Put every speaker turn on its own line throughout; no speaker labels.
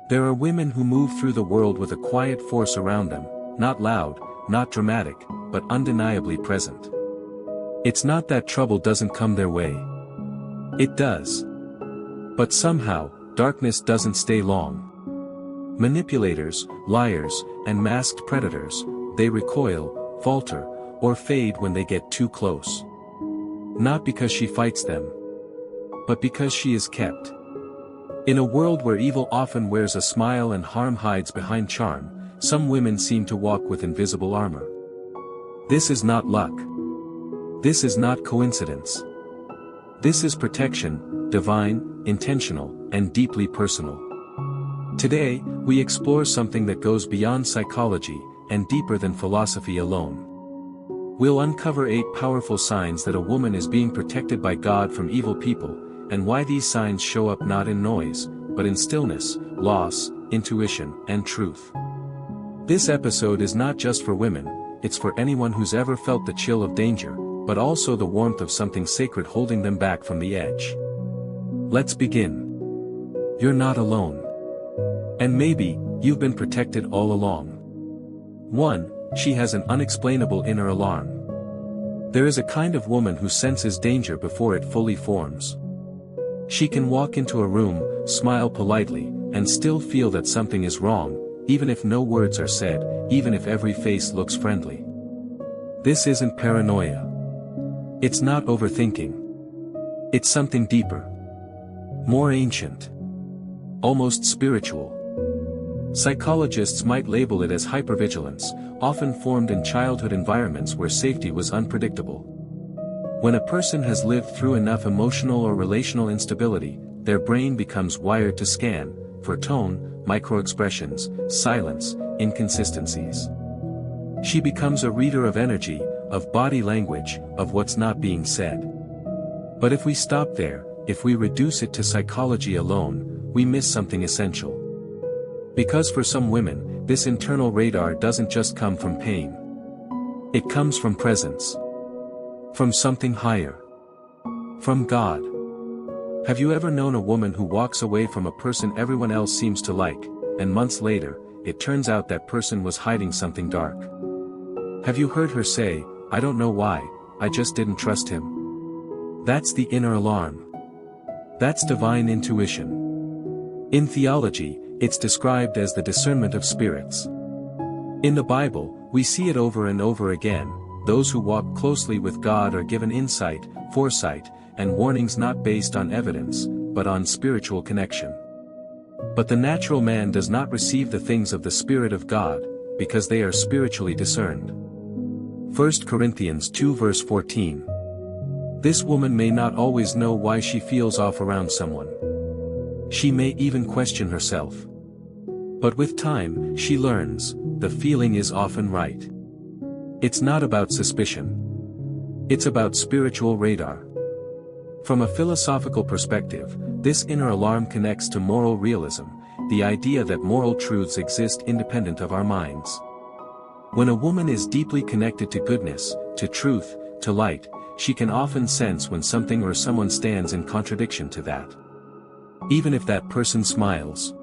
There are women who move through the world with a quiet force around them, not loud, not dramatic, but undeniably present. It's not that trouble doesn't come their way. It does. But somehow, darkness doesn't stay long. Manipulators, liars, and masked predators, they recoil, falter, or fade when they get too close. Not because she fights them, but because she is kept. In a world where evil often wears a smile and harm hides behind charm, some women seem to walk with invisible armor. This is not luck. This is not coincidence. This is protection, divine, intentional, and deeply personal. Today, we explore something that goes beyond psychology, and deeper than philosophy alone. We'll uncover 8 powerful signs that a woman is being protected by God from evil people, and why these signs show up not in noise, but in stillness, loss, intuition, and truth. This episode is not just for women, it's for anyone who's ever felt the chill of danger, but also the warmth of something sacred holding them back from the edge. Let's begin. You're not alone. And maybe, you've been protected all along. 1. She has an unexplainable inner alarm. There is a kind of woman who senses danger before it fully forms. She can walk into a room, smile politely, and still feel that something is wrong, even if no words are said, even if every face looks friendly. This isn't paranoia. It's not overthinking. It's something deeper. More ancient. Almost spiritual. Psychologists might label it as hypervigilance, often formed in childhood environments where safety was unpredictable. When a person has lived through enough emotional or relational instability, their brain becomes wired to scan, for tone, microexpressions, silence, inconsistencies. She becomes a reader of energy, of body language, of what's not being said. But if we stop there, if we reduce it to psychology alone, we miss something essential. Because for some women, this internal radar doesn't just come from pain. It comes from presence. From something higher. From God. Have you ever known a woman who walks away from a person everyone else seems to like, and months later, it turns out that person was hiding something dark? Have you heard her say, "I don't know why, I just didn't trust him"? That's the inner alarm. That's divine intuition. In theology, it's described as the discernment of spirits. In the Bible, we see it over and over again. Those who walk closely with God are given insight, foresight, and warnings not based on evidence, but on spiritual connection. But the natural man does not receive the things of the Spirit of God, because they are spiritually discerned. 1 Corinthians 2 verse 14. This woman may not always know why she feels off around someone. She may even question herself. But with time, she learns, the feeling is often right. It's not about suspicion. It's about spiritual radar. From a philosophical perspective, this inner alarm connects to moral realism, the idea that moral truths exist independent of our minds. When a woman is deeply connected to goodness, to truth, to light, she can often sense when something or someone stands in contradiction to that. Even if that person smiles.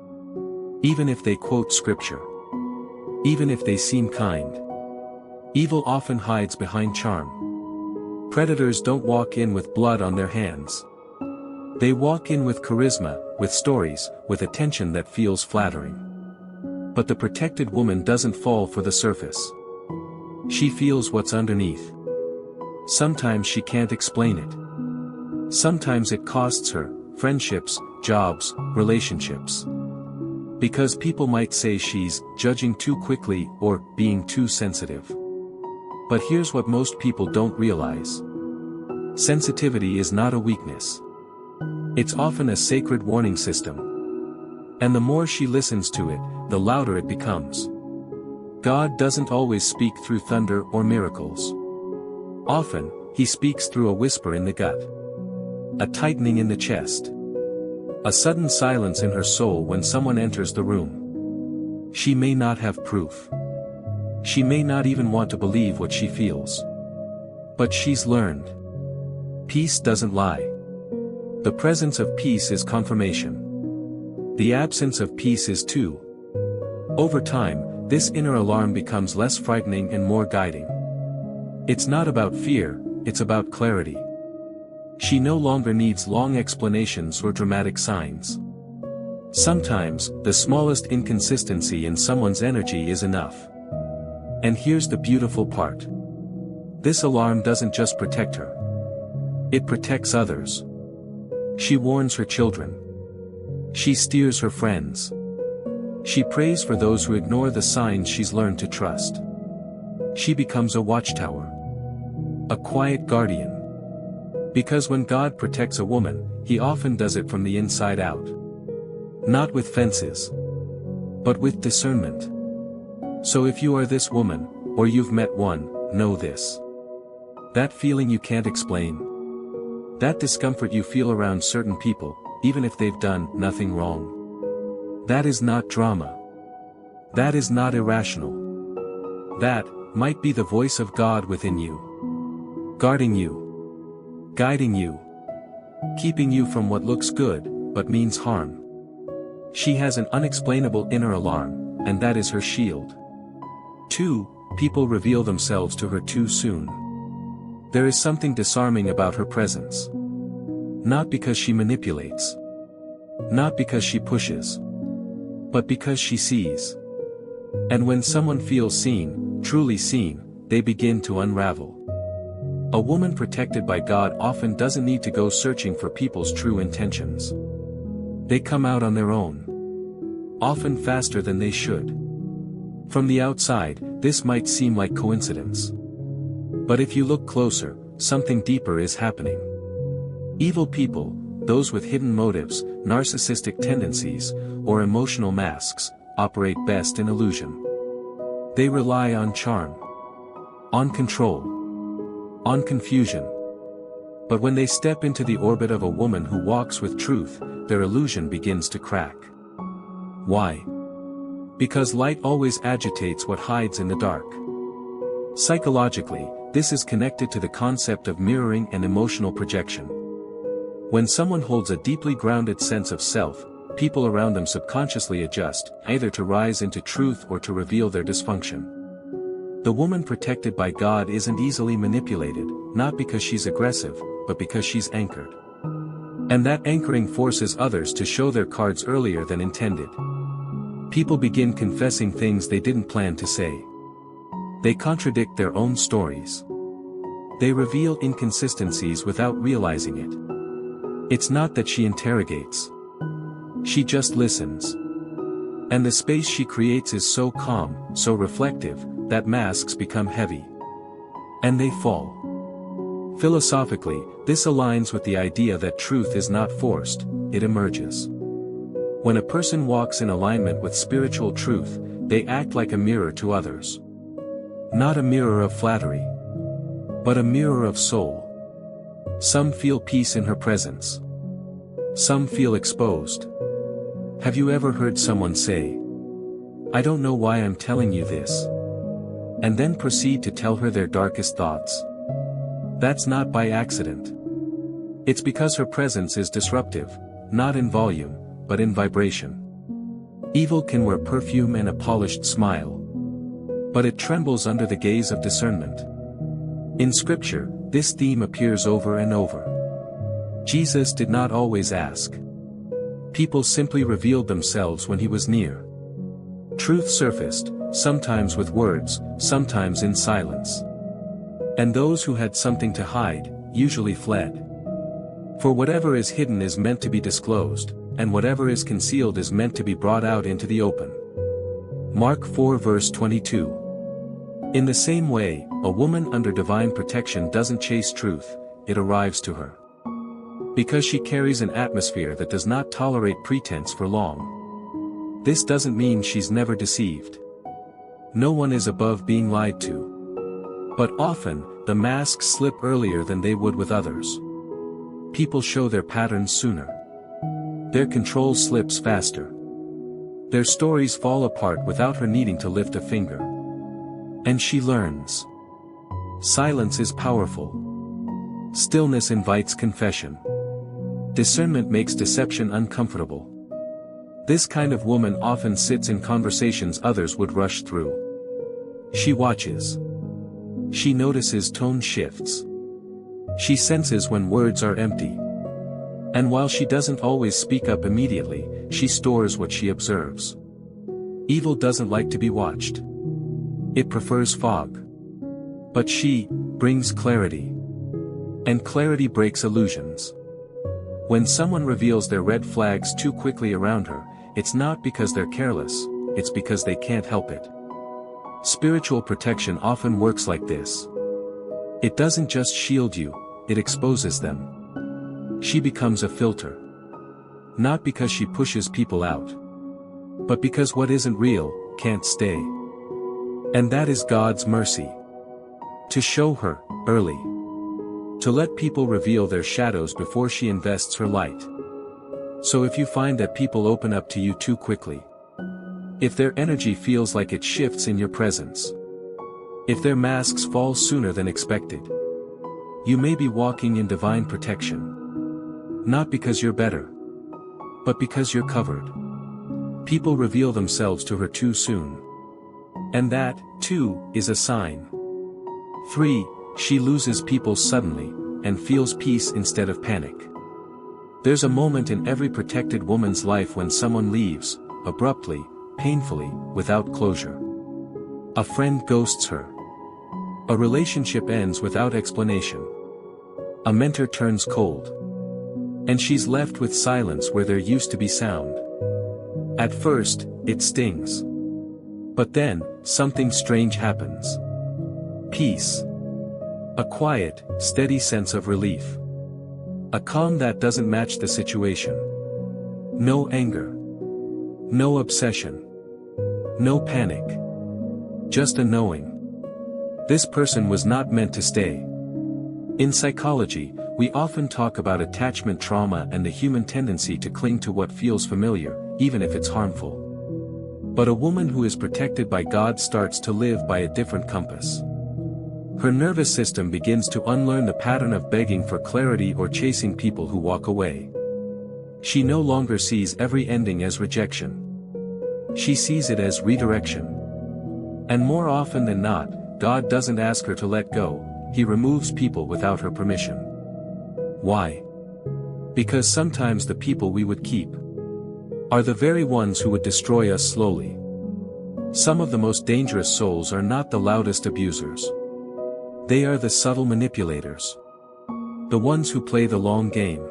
Even if they quote scripture. Even if they seem kind. Evil often hides behind charm. Predators don't walk in with blood on their hands. They walk in with charisma, with stories, with attention that feels flattering. But the protected woman doesn't fall for the surface. She feels what's underneath. Sometimes she can't explain it. Sometimes it costs her, friendships, jobs, relationships. Because people might say she's judging too quickly or being too sensitive. But here's what most people don't realize. Sensitivity is not a weakness. It's often a sacred warning system. And the more she listens to it, the louder it becomes. God doesn't always speak through thunder or miracles. Often, he speaks through a whisper in the gut. A tightening in the chest. A sudden silence in her soul when someone enters the room. She may not have proof. She may not even want to believe what she feels. But she's learned. Peace doesn't lie. The presence of peace is confirmation. The absence of peace is too. Over time, this inner alarm becomes less frightening and more guiding. It's not about fear, it's about clarity. She no longer needs long explanations or dramatic signs. Sometimes, the smallest inconsistency in someone's energy is enough. And here's the beautiful part. This alarm doesn't just protect her. It protects others. She warns her children. She steers her friends. She prays for those who ignore the signs she's learned to trust. She becomes a watchtower. A quiet guardian. Because when God protects a woman, He often does it from the inside out. Not with fences, but with discernment. So if you are this woman, or you've met one, know this. That feeling you can't explain. That discomfort you feel around certain people, even if they've done nothing wrong. That is not drama. That is not irrational. That might be the voice of God within you. Guarding you. Guiding you. Keeping you from what looks good, but means harm. She has an unexplainable inner alarm, and that is her shield. 2. People reveal themselves to her too soon. There is something disarming about her presence. Not because she manipulates. Not because she pushes. But because she sees. And when someone feels seen, truly seen, they begin to unravel. A woman protected by God often doesn't need to go searching for people's true intentions. They come out on their own. Often faster than they should. From the outside, this might seem like coincidence. But if you look closer, something deeper is happening. Evil people, those with hidden motives, narcissistic tendencies, or emotional masks, operate best in illusion. They rely on charm. On control. On confusion. But when they step into the orbit of a woman who walks with truth, their illusion begins to crack. Why? Because light always agitates what hides in the dark. Psychologically, this is connected to the concept of mirroring and emotional projection. When someone holds a deeply grounded sense of self, people around them subconsciously adjust, either to rise into truth or to reveal their dysfunction. The woman protected by God isn't easily manipulated, not because she's aggressive, but because she's anchored. And that anchoring forces others to show their cards earlier than intended. People begin confessing things they didn't plan to say. They contradict their own stories. They reveal inconsistencies without realizing it. It's not that she interrogates. She just listens. And the space she creates is so calm, so reflective, that masks become heavy. And they fall. Philosophically, this aligns with the idea that truth is not forced, it emerges. When a person walks in alignment with spiritual truth, they act like a mirror to others. Not a mirror of flattery, but a mirror of soul. Some feel peace in her presence. Some feel exposed. Have you ever heard someone say, "I don't know why I'm telling you this," and then proceed to tell her their darkest thoughts? That's not by accident. It's because her presence is disruptive, not in volume, but in vibration. Evil can wear perfume and a polished smile. But it trembles under the gaze of discernment. In Scripture, this theme appears over and over. Jesus did not always ask. People simply revealed themselves when he was near. Truth surfaced, sometimes with words, sometimes in silence. And those who had something to hide, usually fled. For whatever is hidden is meant to be disclosed, and whatever is concealed is meant to be brought out into the open. Mark 4 verse 22. In the same way, a woman under divine protection doesn't chase truth, it arrives to her. Because she carries an atmosphere that does not tolerate pretense for long. This doesn't mean she's never deceived. No one is above being lied to. But often, the masks slip earlier than they would with others. People show their patterns sooner. Their control slips faster. Their stories fall apart without her needing to lift a finger. And she learns. Silence is powerful. Stillness invites confession. Discernment makes deception uncomfortable. This kind of woman often sits in conversations others would rush through. She watches. She notices tone shifts. She senses when words are empty. And while she doesn't always speak up immediately, she stores what she observes. Evil doesn't like to be watched. It prefers fog. But she brings clarity. And clarity breaks illusions. When someone reveals their red flags too quickly around her, it's not because they're careless, it's because they can't help it. Spiritual protection often works like this. It doesn't just shield you, it exposes them. She becomes a filter. Not because she pushes people out. But because what isn't real, can't stay. And that is God's mercy. To show her, early. To let people reveal their shadows before she invests her light. So if you find that people open up to you too quickly, if their energy feels like it shifts in your presence, if their masks fall sooner than expected, you may be walking in divine protection. Not because you're better, but because you're covered. People reveal themselves to her too soon. And that, too, is a sign. 3. She loses people suddenly, and feels peace instead of panic. There's a moment in every protected woman's life when someone leaves, abruptly, painfully, without closure. A friend ghosts her. A relationship ends without explanation. A mentor turns cold. And she's left with silence where there used to be sound. At first, it stings. But then, something strange happens. Peace. A quiet, steady sense of relief. A calm that doesn't match the situation. No anger. No obsession. No panic. Just a knowing. This person was not meant to stay. In psychology, we often talk about attachment trauma and the human tendency to cling to what feels familiar, even if it's harmful. But a woman who is protected by God starts to live by a different compass. Her nervous system begins to unlearn the pattern of begging for clarity or chasing people who walk away. She no longer sees every ending as rejection. She sees it as redirection. And more often than not, God doesn't ask her to let go, He removes people without her permission. Why? Because sometimes the people we would keep are the very ones who would destroy us slowly. Some of the most dangerous souls are not the loudest abusers. They are the subtle manipulators. The ones who play the long game.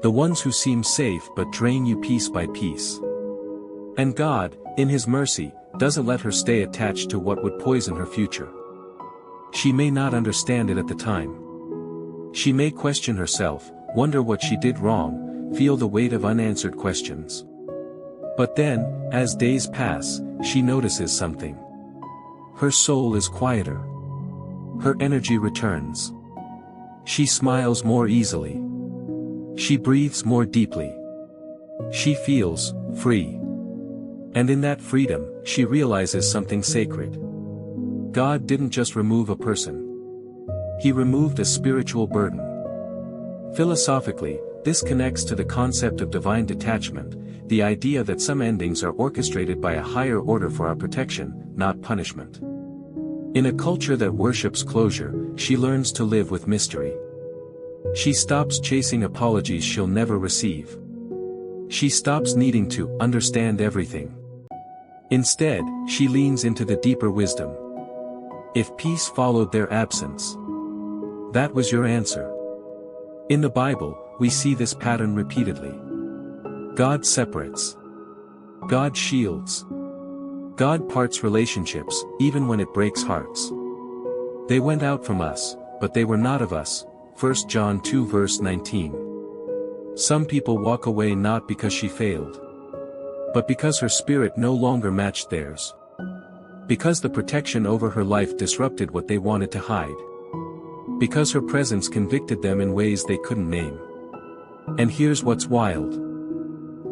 The ones who seem safe but drain you piece by piece. And God, in His mercy, doesn't let her stay attached to what would poison her future. She may not understand it at the time. She may question herself, wonder what she did wrong, feel the weight of unanswered questions. But then, as days pass, she notices something. Her soul is quieter. Her energy returns. She smiles more easily. She breathes more deeply. She feels free. And in that freedom, she realizes something sacred. God didn't just remove a person. He removed a spiritual burden. Philosophically, this connects to the concept of divine detachment, the idea that some endings are orchestrated by a higher order for our protection, not punishment. In a culture that worships closure, she learns to live with mystery. She stops chasing apologies she'll never receive. She stops needing to understand everything. Instead, she leans into the deeper wisdom. If peace followed their absence, that was your answer. In the Bible, we see this pattern repeatedly. God separates. God shields. God parts relationships, even when it breaks hearts. They went out from us, but they were not of us. 1 John 2 verse 19. Some people walk away not because she failed, but because her spirit no longer matched theirs. Because the protection over her life disrupted what they wanted to hide. Because her presence convicted them in ways they couldn't name. And here's what's wild.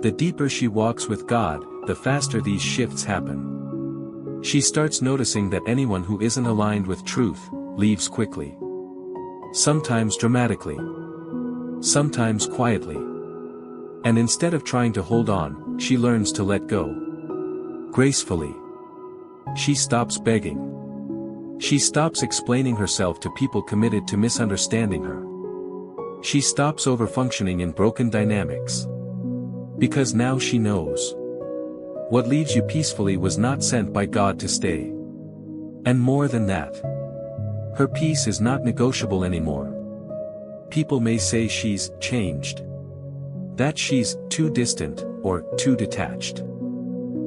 The deeper she walks with God, the faster these shifts happen. She starts noticing that anyone who isn't aligned with truth, leaves quickly. Sometimes dramatically. Sometimes quietly. And instead of trying to hold on, she learns to let go. Gracefully. She stops begging. She stops explaining herself to people committed to misunderstanding her. She stops overfunctioning in broken dynamics. Because now she knows. What leaves you peacefully was not sent by God to stay. And more than that. Her peace is not negotiable anymore. People may say she's changed. That she's too distant, or too detached.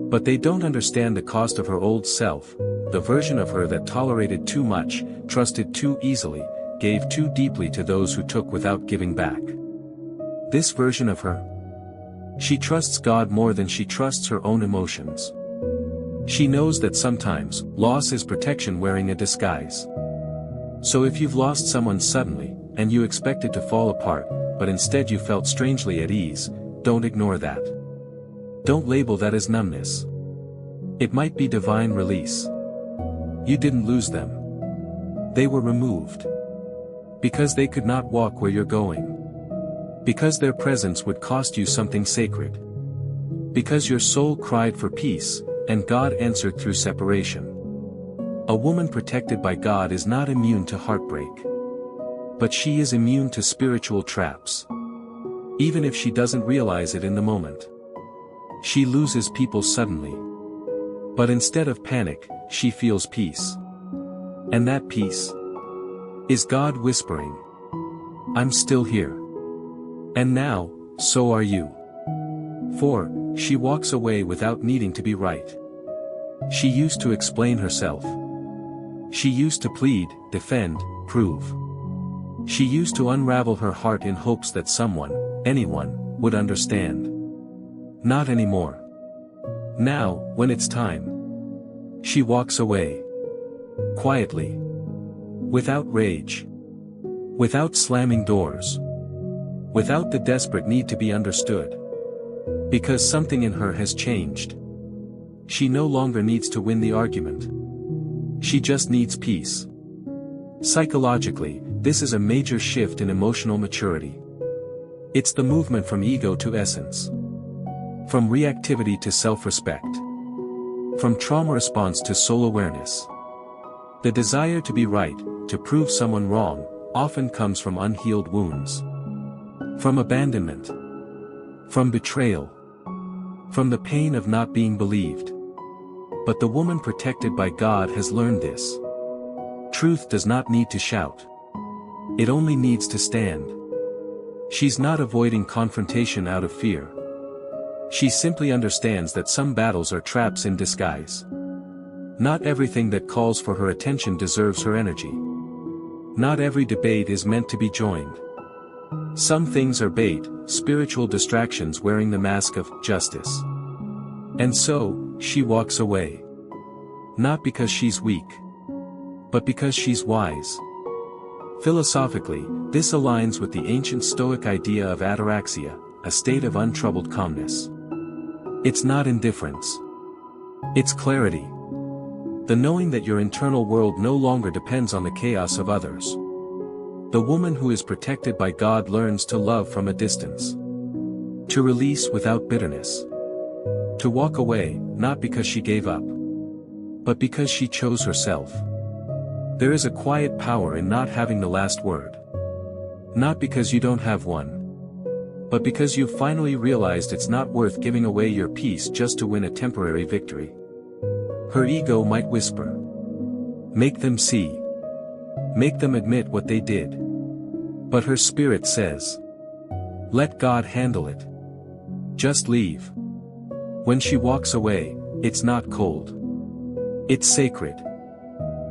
But they don't understand the cost of her old self, the version of her that tolerated too much, trusted too easily, gave too deeply to those who took without giving back. This version of her. She trusts God more than she trusts her own emotions. She knows that sometimes, loss is protection wearing a disguise. So if you've lost someone suddenly, and you expected to fall apart, but instead you felt strangely at ease, don't ignore that. Don't label that as numbness. It might be divine release. You didn't lose them. They were removed. Because they could not walk where you're going. Because their presence would cost you something sacred. Because your soul cried for peace, and God answered through separation. A woman protected by God is not immune to heartbreak. But she is immune to spiritual traps. Even if she doesn't realize it in the moment. She loses people suddenly. But instead of panic, she feels peace. And that peace is God whispering, I'm still here. And now, so are you. For, she walks away without needing to be right. She used to explain herself. She used to plead, defend, prove. She used to unravel her heart in hopes that someone, anyone, would understand. Not anymore. Now, when it's time, she walks away. Quietly. Without rage. Without slamming doors. Without the desperate need to be understood. Because something in her has changed. She no longer needs to win the argument. She just needs peace. Psychologically, this is a major shift in emotional maturity. It's the movement from ego to essence. From reactivity to self-respect. From trauma response to soul awareness. The desire to be right, to prove someone wrong, often comes from unhealed wounds. From abandonment. From betrayal. From the pain of not being believed. But the woman protected by God has learned this. Truth does not need to shout. It only needs to stand. She's not avoiding confrontation out of fear. She simply understands that some battles are traps in disguise. Not everything that calls for her attention deserves her energy. Not every debate is meant to be joined. Some things are bait, spiritual distractions wearing the mask of justice. And so, she walks away. Not because she's weak. But because she's wise. Philosophically, this aligns with the ancient Stoic idea of ataraxia, a state of untroubled calmness. It's not indifference. It's clarity. The knowing that your internal world no longer depends on the chaos of others. The woman who is protected by God learns to love from a distance. To release without bitterness. To walk away, not because she gave up. But because she chose herself. There is a quiet power in not having the last word. Not because you don't have one. But because you've finally realized it's not worth giving away your peace just to win a temporary victory. Her ego might whisper. Make them see. Make them admit what they did. But her spirit says. Let God handle it. Just leave. When she walks away, it's not cold. It's sacred.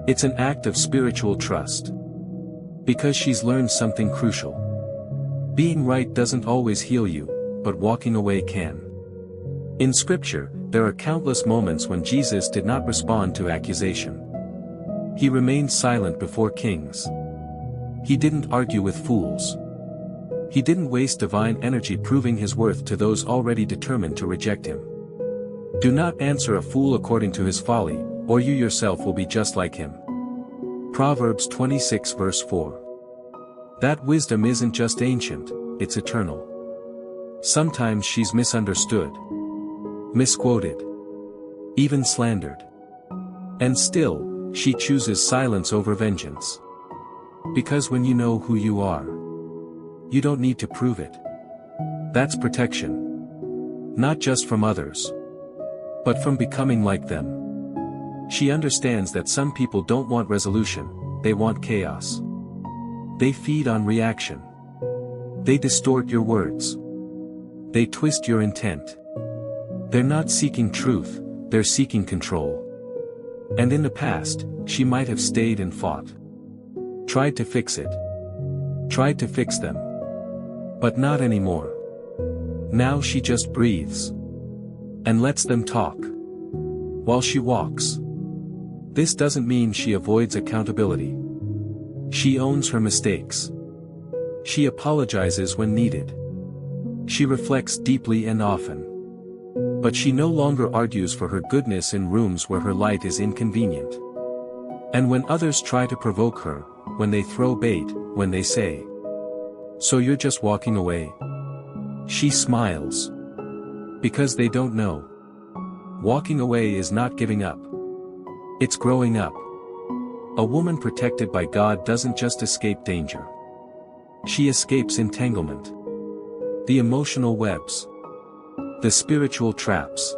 It's an act of spiritual trust. Because she's learned something crucial. Being right doesn't always heal you, but walking away can. In Scripture, there are countless moments when Jesus did not respond to accusation. He remained silent before kings. He didn't argue with fools. He didn't waste divine energy proving his worth to those already determined to reject him. Do not answer a fool according to his folly, or you yourself will be just like him. Proverbs 26 verse 4. That wisdom isn't just ancient, it's eternal. Sometimes she's misunderstood. misquoted, even slandered. And still, she chooses silence over vengeance. Because when you know who you are, you don't need to prove it. That's protection. Not just from others, but from becoming like them. She understands that some people don't want resolution, they want chaos. They feed on reaction. They distort your words. They twist your intent. They're not seeking truth, they're seeking control. And in the past, she might have stayed and fought. Tried to fix it. Tried to fix them. But not anymore. Now she just breathes. And lets them talk. While she walks. This doesn't mean she avoids accountability. She owns her mistakes. She apologizes when needed. She reflects deeply and often. But she no longer argues for her goodness in rooms where her light is inconvenient. And when others try to provoke her, when they throw bait, when they say, "So you're just walking away?" she smiles. Because they don't know. Walking away is not giving up. It's growing up. A woman protected by God doesn't just escape danger. She escapes entanglement. The emotional webs. The spiritual traps.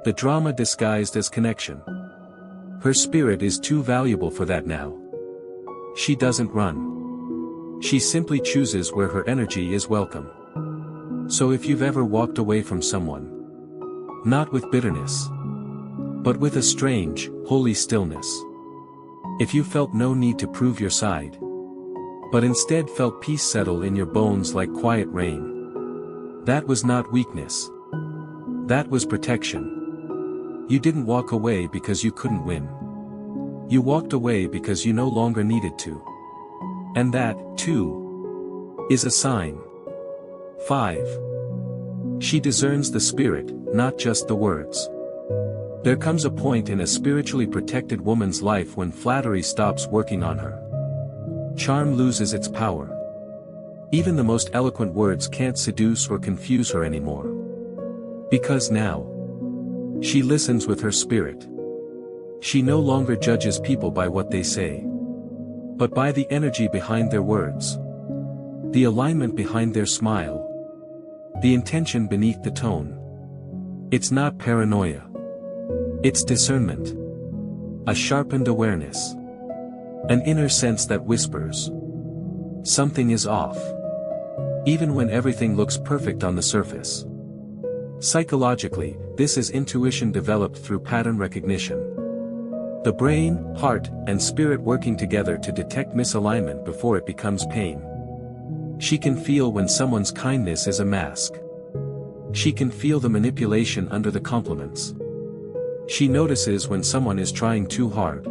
The drama disguised as connection. Her spirit is too valuable for that now. She doesn't run. She simply chooses where her energy is welcome. So if you've ever walked away from someone, not with bitterness, but with a strange, holy stillness. If you felt no need to prove your side, but instead felt peace settle in your bones like quiet rain, that was not weakness. That was protection. You didn't walk away because you couldn't win. You walked away because you no longer needed to. And that, too, is a sign. 5. She discerns the spirit, not just the words. There comes a point in a spiritually protected woman's life when flattery stops working on her. Charm loses its power. Even the most eloquent words can't seduce or confuse her anymore. Because now, she listens with her spirit. She no longer judges people by what they say, but by the energy behind their words, the alignment behind their smile, the intention beneath the tone. It's not paranoia. It's discernment. A sharpened awareness. An inner sense that whispers, something is off. Even when everything looks perfect on the surface. Psychologically, this is intuition developed through pattern recognition. The brain, heart, and spirit working together to detect misalignment before it becomes pain. She can feel when someone's kindness is a mask. She can feel the manipulation under the compliments. She notices when someone is trying too hard.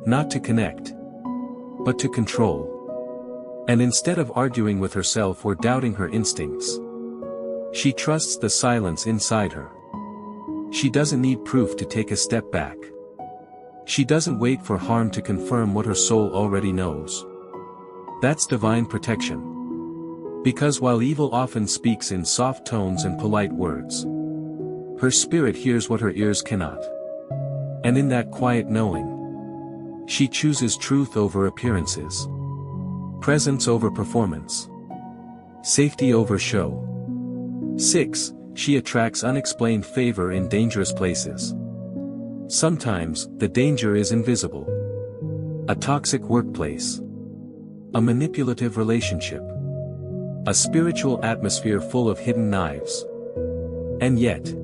Not to connect, but to control. And instead of arguing with herself or doubting her instincts, she trusts the silence inside her. She doesn't need proof to take a step back. She doesn't wait for harm to confirm what her soul already knows. That's divine protection. Because while evil often speaks in soft tones and polite words, her spirit hears what her ears cannot. And in that quiet knowing, she chooses truth over appearances. Presence over performance. Safety over show. 6. She attracts unexplained favor in dangerous places. Sometimes, the danger is invisible. A toxic workplace. A manipulative relationship. A spiritual atmosphere full of hidden knives. And yet,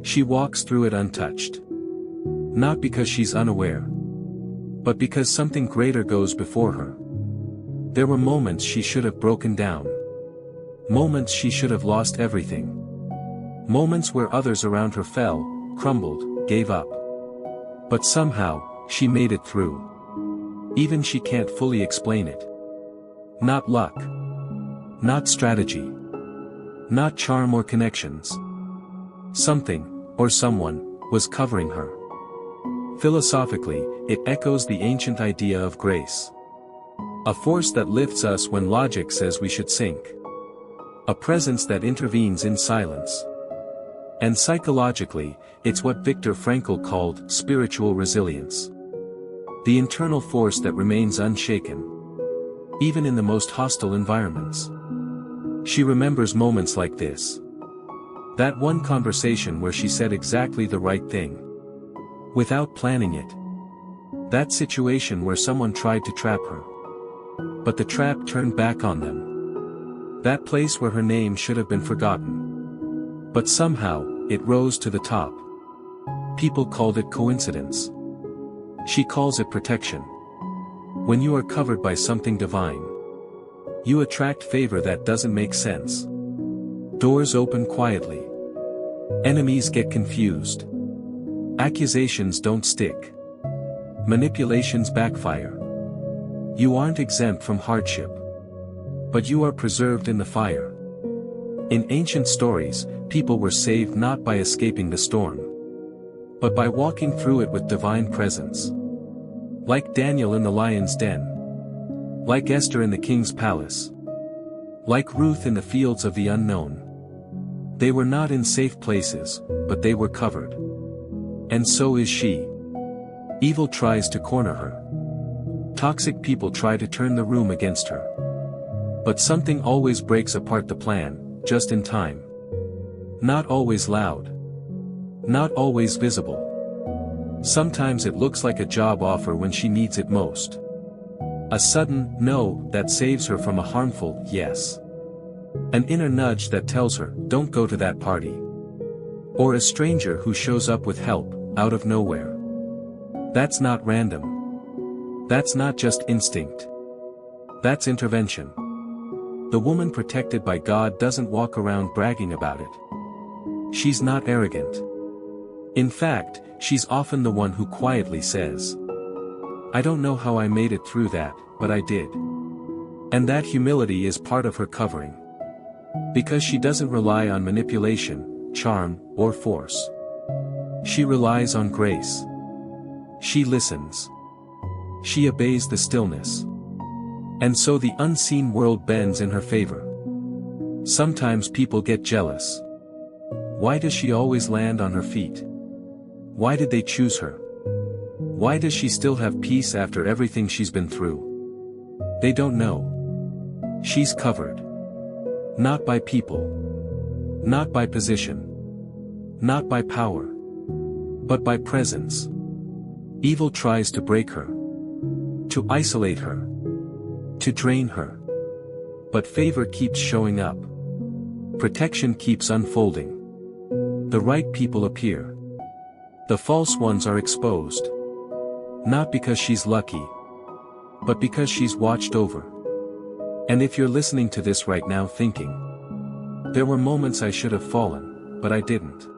she walks through it untouched. Not because she's unaware, but because something greater goes before her. There were moments she should have broken down. Moments she should have lost everything. Moments where others around her fell, crumbled, gave up. But somehow, she made it through. Even she can't fully explain it. Not luck. Not strategy. Not charm or connections. Something, or someone, was covering her. Philosophically, it echoes the ancient idea of grace. A force that lifts us when logic says we should sink. A presence that intervenes in silence. And psychologically, it's what Viktor Frankl called spiritual resilience. The internal force that remains unshaken, even in the most hostile environments. She remembers moments like this. That one conversation where she said exactly the right thing, without planning it. That situation where someone tried to trap her, but the trap turned back on them. That place where her name should have been forgotten, but somehow, it rose to the top. People called it coincidence. She calls it protection. When you are covered by something divine, you attract favor that doesn't make sense. Doors open quietly. Enemies get confused. Accusations don't stick. Manipulations backfire. You aren't exempt from hardship, but you are preserved in the fire. In ancient stories, people were saved not by escaping the storm, but by walking through it with divine presence. Like Daniel in the lion's den. Like Esther in the king's palace. Like Ruth in the fields of the unknown. They were not in safe places, but they were covered. And so is she. Evil tries to corner her. Toxic people try to turn the room against her. But something always breaks apart the plan, just in time. Not always loud. Not always visible. Sometimes it looks like a job offer when she needs it most. A sudden no that saves her from a harmful yes. An inner nudge that tells her, don't go to that party. Or a stranger who shows up with help, out of nowhere. That's not random. That's not just instinct. That's intervention. The woman protected by God doesn't walk around bragging about it. She's not arrogant. In fact, she's often the one who quietly says, I don't know how I made it through that, but I did. And that humility is part of her covering. Because she doesn't rely on manipulation, charm, or force. She relies on grace. She listens. She obeys the stillness. And so the unseen world bends in her favor. Sometimes people get jealous. Why does she always land on her feet? Why did they choose her? Why does she still have peace after everything she's been through? They don't know. She's covered. Not by people. Not by position. Not by power. But by presence. Evil tries to break her. To isolate her. To drain her. But favor keeps showing up. Protection keeps unfolding. The right people appear. The false ones are exposed. Not because she's lucky, but because she's watched over. And if you're listening to this right now thinking, there were moments I should have fallen, but I didn't.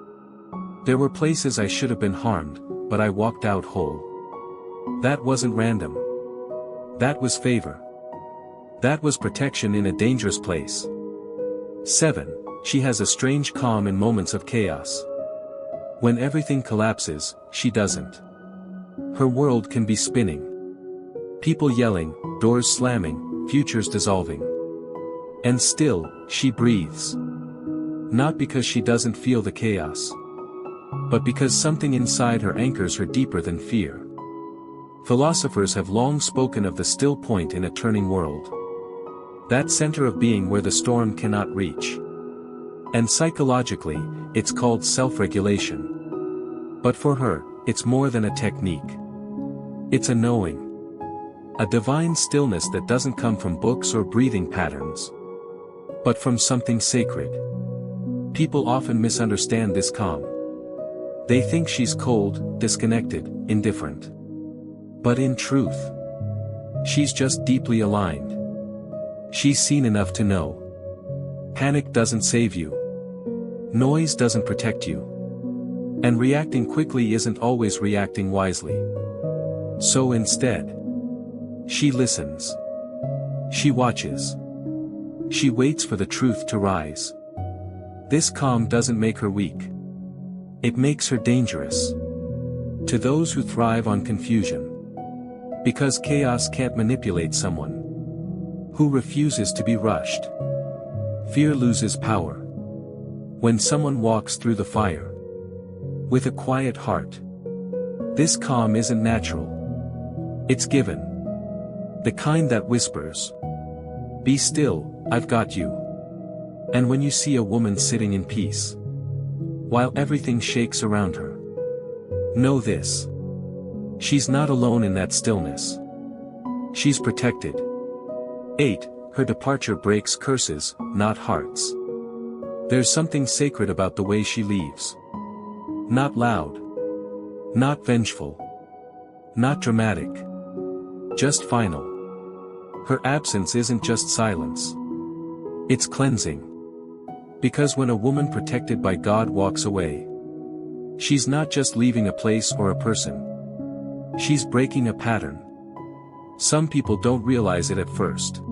There were places I should have been harmed, but I walked out whole. That wasn't random. That was favor. That was protection in a dangerous place. 7. She has a strange calm in moments of chaos. When everything collapses, she doesn't. Her world can be spinning. People yelling, doors slamming, futures dissolving. And still, she breathes. Not because she doesn't feel the chaos, but because something inside her anchors her deeper than fear. Philosophers have long spoken of the still point in a turning world. That center of being where the storm cannot reach. And psychologically, it's called self-regulation. But for her, it's more than a technique. It's a knowing. A divine stillness that doesn't come from books or breathing patterns, but from something sacred. People often misunderstand this calm. They think she's cold, disconnected, indifferent. But in truth, she's just deeply aligned. She's seen enough to know. Panic doesn't save you. Noise doesn't protect you. And reacting quickly isn't always reacting wisely. So instead, she listens. She watches. She waits for the truth to rise. This calm doesn't make her weak. It makes her dangerous. To those who thrive on confusion. Because chaos can't manipulate someone who refuses to be rushed. Fear loses power. When someone walks through the fire with a quiet heart, this calm isn't natural. It's given. The kind that whispers, "Be still, I've got you." And when you see a woman sitting in peace, while everything shakes around her, know this. She's not alone in that stillness. She's protected. 8. Her departure breaks curses, not hearts. There's something sacred about the way she leaves. Not loud. Not vengeful. Not dramatic. Just final. Her absence isn't just silence. It's cleansing. Because when a woman protected by God walks away, she's not just leaving a place or a person. She's breaking a pattern. Some people don't realize it at first.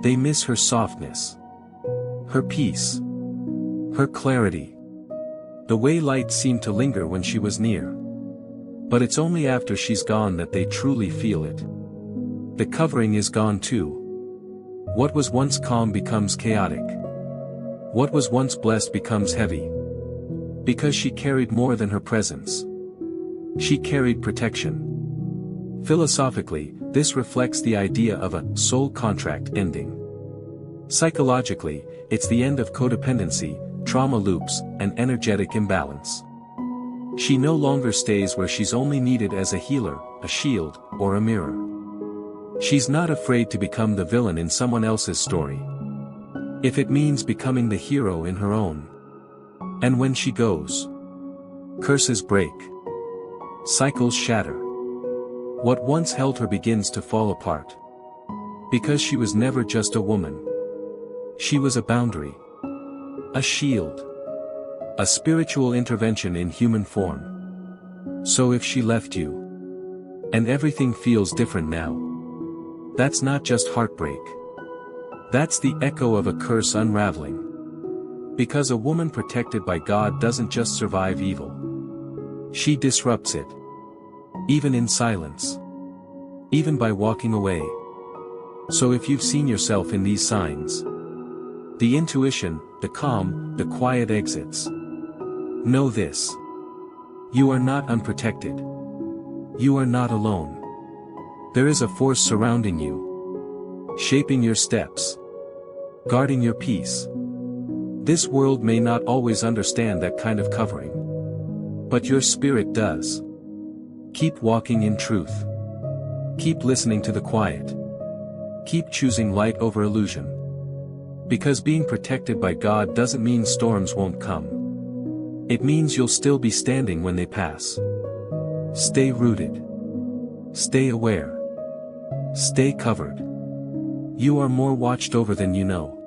They miss her softness, her peace, her clarity, the way light seemed to linger when she was near. But it's only after she's gone that they truly feel it. The covering is gone too. What was once calm becomes chaotic. What was once blessed becomes heavy. Because she carried more than her presence. She carried protection. Philosophically, this reflects the idea of a soul contract ending. Psychologically, it's the end of codependency, trauma loops, and energetic imbalance. She no longer stays where she's only needed as a healer, a shield, or a mirror. She's not afraid to become the villain in someone else's story, if it means becoming the hero in her own. And when she goes, curses break. Cycles shatter. What once held her begins to fall apart. Because she was never just a woman. She was a boundary. A shield. A spiritual intervention in human form. So if she left you, and everything feels different now, that's not just heartbreak. That's the echo of a curse unraveling. Because a woman protected by God doesn't just survive evil. She disrupts it. Even in silence. Even by walking away. So if you've seen yourself in these signs, the intuition, the calm, the quiet exits, know this. You are not unprotected. You are not alone. There is a force surrounding you, shaping your steps, guarding your peace. This world may not always understand that kind of covering, but your spirit does. Keep walking in truth. Keep listening to the quiet. Keep choosing light over illusion. Because being protected by God doesn't mean storms won't come. It means you'll still be standing when they pass. Stay rooted. Stay aware. Stay covered. You are more watched over than you know.